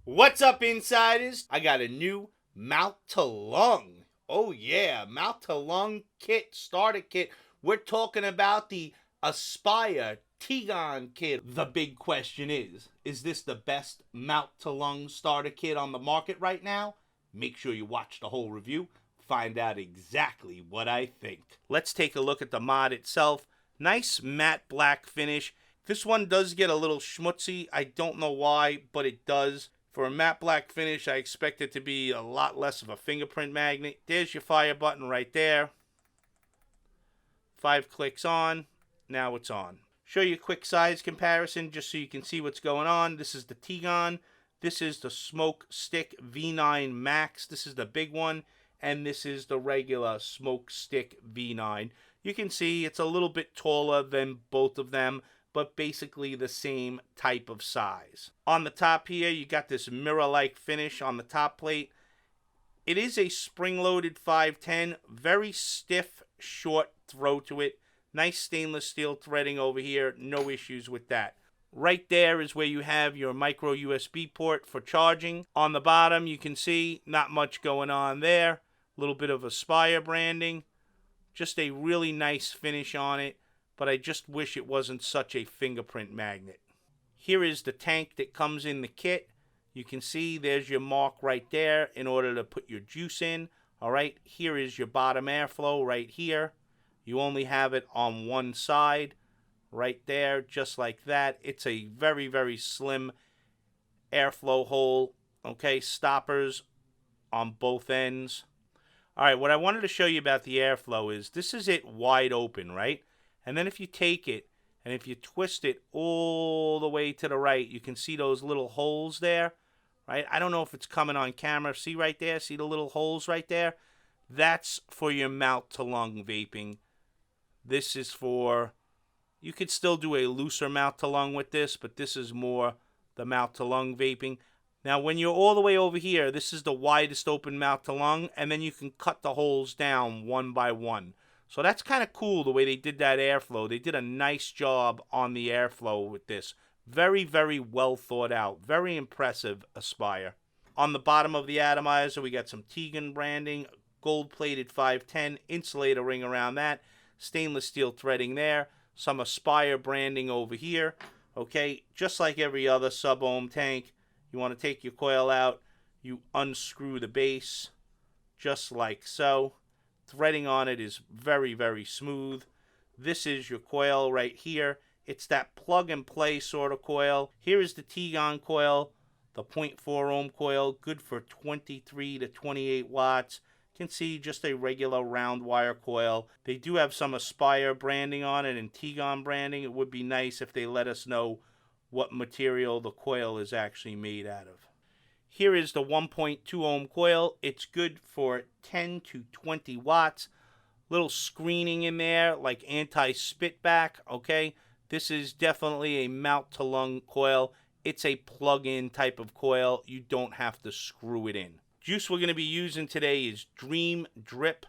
What's up, insiders? I got a new mouth to lung. Oh yeah, mouth to lung kit, starter kit. We're talking about the Aspire Tigon kit. The big question is this the best mouth to lung starter kit on the market right now? Make sure you watch the whole review. Find out exactly what I think. Let's take a look at the mod itself. Nice matte black finish. This one does get a little schmutzy. I don't know why, but it does. For a matte black finish, I expect it to be a lot less of a fingerprint magnet. There's your fire button right there. 5 clicks on. Now it's on. Show you a quick size comparison just so you can see what's going on. This is the Tigon. This is the Smoke Stick V9 Max. This is the big one. And this is the regular Smoke Stick V9. You can see it's a little bit taller than both of them, but basically the same type of size. On the top here, you got this mirror-like finish on the top plate. It is a spring-loaded 510, very stiff, short throw to it. Nice stainless steel threading over here, no issues with that. Right there is where you have your micro USB port for charging. On the bottom, you can see not much going on there. A little bit of Aspire branding. Just a really nice finish on it, but I just wish it wasn't such a fingerprint magnet. Here is the tank that comes in the kit. You can see there's your mark right there in order to put your juice in. All right, here is your bottom airflow right here. You only have it on one side right there, just like that. It's a very, very slim airflow hole. Okay, stoppers on both ends. All right, what I wanted to show you about the airflow is this is it wide open, right? And then if you take it and if you twist it all the way to the right, you can see those little holes there, right? I don't know if it's coming on camera. See right there? See the little holes right there? That's for your mouth to lung vaping. This is for, you could still do a looser mouth to lung with this, but this is more the mouth to lung vaping. Now, when you're all the way over here, this is the widest open mouth to lung, and then you can cut the holes down one by one. So that's kind of cool the way they did that airflow. They did a nice job on the airflow with this. Very, very well thought out. Very impressive, Aspire. On the bottom of the atomizer, we got some Tigon branding, gold-plated 510, insulator ring around that, stainless steel threading there, some Aspire branding over here. Okay, just like every other sub-ohm tank, you want to take your coil out, you unscrew the base, just like so. Threading on it is very, very smooth. This is your coil right here. It's that plug and play sort of coil. Here is the Tigon coil, the 0.4 ohm coil, good for 23 to 28 watts. You can see just a regular round wire coil. They do have some Aspire branding on it and Tigon branding. It would be nice if they let us know what material the coil is actually made out of. Here is the 1.2 ohm coil. It's good for 10 to 20 watts. Little screening in there like anti-spit back, okay? This is definitely a mouth to lung coil. It's a plug-in type of coil. You don't have to screw it in. Juice we're going to be using today is Dream Drip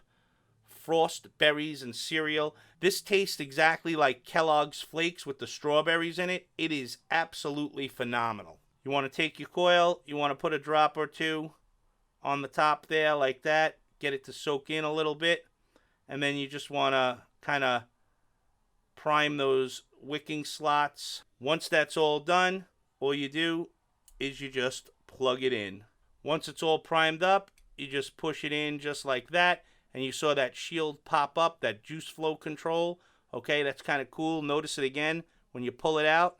Frost Berries and Cereal. This tastes exactly like Kellogg's Flakes with the strawberries in it. It is absolutely phenomenal. You want to take your coil, you want to put a drop or two on the top there like that, get it to soak in a little bit, and then you just want to kind of prime those wicking slots. Once that's all done, all you do is you just plug it in. Once it's all primed up, you just push it in just like that, and you saw that shield pop up, that juice flow control. Okay, that's kind of cool. Notice it again. When you pull it out,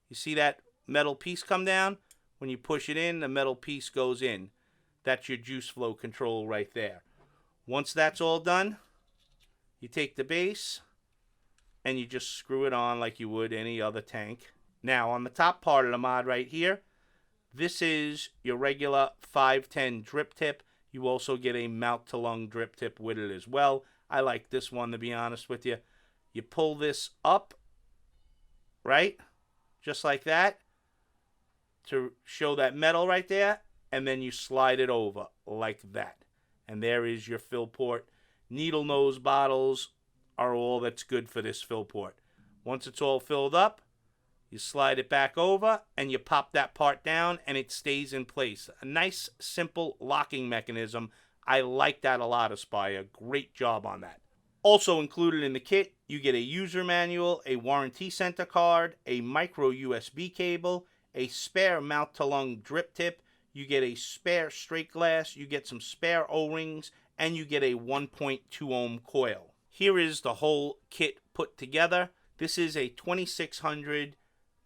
you see that metal piece come down. When you push it in, the metal piece goes in. That's your juice flow control right there. Once that's all done, you take the base and you just screw it on like you would any other tank. Now, on the top part of the mod right here, this is your regular 510 drip tip. You also get a mouth to lung drip tip with it as well. I like this one, to be honest with you. You pull this up, right? Just like that, to show that metal right there, and then you slide it over like that. And there is your fill port. Needle nose bottles are all that's good for this fill port. Once it's all filled up, You slide it back over and you pop that part down and it stays in place. A nice, simple locking mechanism. I like that a lot, Aspire. Great job on that. Also included in the kit, you get a user manual, a warranty center card, a micro USB cable, a spare mouth to lung drip tip, you get a spare straight glass, you get some spare O-rings, and you get a 1.2 ohm coil. Here is the whole kit put together. This is a 2600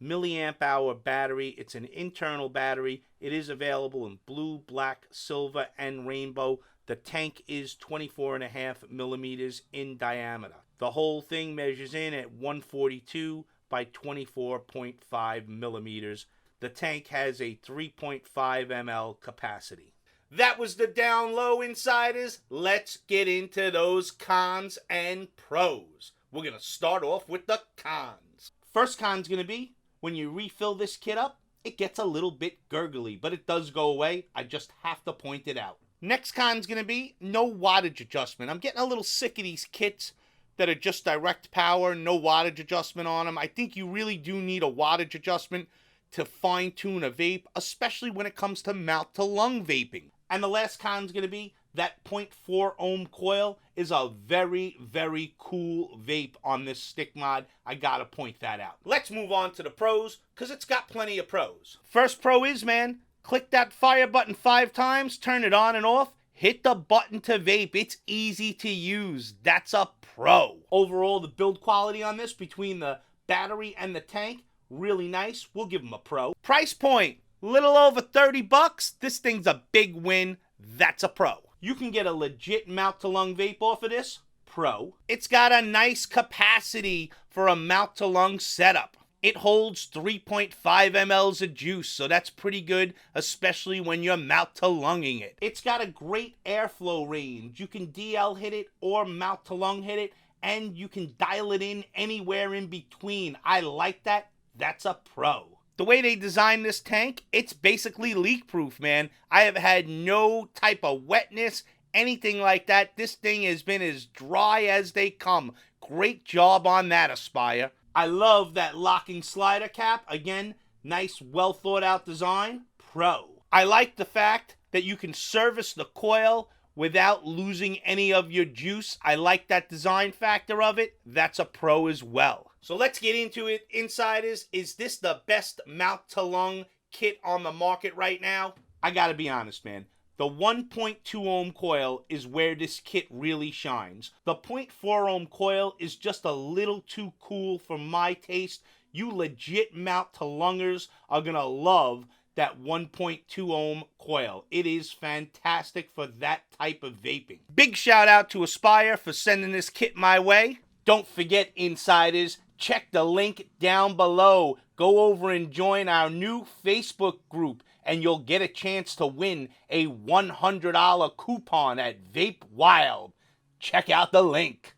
milliamp hour battery. It's an internal battery. It is available in blue, black, silver, and rainbow. The tank is 24.5 millimeters in diameter. The whole thing measures in at 142 by 24.5 millimeters. The tank has a 3.5 ml capacity. That was the down low, insiders. Let's get into those cons and pros. We're going to start off with the cons. First con's going to be, when you refill this kit up, it gets a little bit gurgly, but it does go away. I just have to point it out. Next con's going to be no wattage adjustment. I'm getting a little sick of these kits that are just direct power, no wattage adjustment on them. I think you really do need a wattage adjustment to fine-tune a vape, especially when it comes to mouth-to-lung vaping. And the last con's going to be that 0.4 ohm coil is a very, very cool vape on this stick mod. I gotta point that out. Let's move on to the pros, because it's got plenty of pros. First pro is, man, click that fire button 5 times, turn it on and off, hit the button to vape. It's easy to use. That's a pro. Overall, the build quality on this between the battery and the tank, really nice. We'll give them a pro. Price point, little over 30 bucks. This thing's a big win. That's a pro. You can get a legit mouth-to-lung vape off of this. Pro. It's got a nice capacity for a mouth-to-lung setup. It holds 3.5 mLs of juice, so that's pretty good, especially when you're mouth-to-lunging it. It's got a great airflow range. You can DL hit it or mouth-to-lung hit it, and you can dial it in anywhere in between. I like that. That's a pro. The way they designed this tank, it's basically leak-proof, man. I have had no type of wetness, anything like that. This thing has been as dry as they come. Great job on that, Aspire. I love that locking slider cap. Again, nice, well-thought-out design. Pro. I like the fact that you can service the coil without losing any of your juice. I like that design factor of it. That's a pro as well. So let's get into it, insiders. Is this the best mouth-to-lung kit on the market right now? I gotta be honest, man. The 1.2 ohm coil is where this kit really shines. The 0.4 ohm coil is just a little too cool for my taste. You legit mouth-to-lungers are gonna love that 1.2 ohm coil. It is fantastic for that type of vaping. Big shout out to Aspire for sending this kit my way. Don't forget, insiders, check the link down below. Go over and join our new Facebook group, and you'll get a chance to win a $100 coupon at Vape Wild. Check out the link.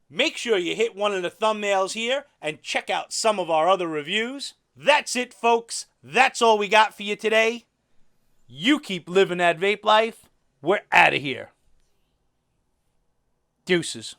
Make sure you hit one of the thumbnails here and check out some of our other reviews. That's it, folks. That's all we got for you today. You keep living that vape life. We're out of here. Deuces.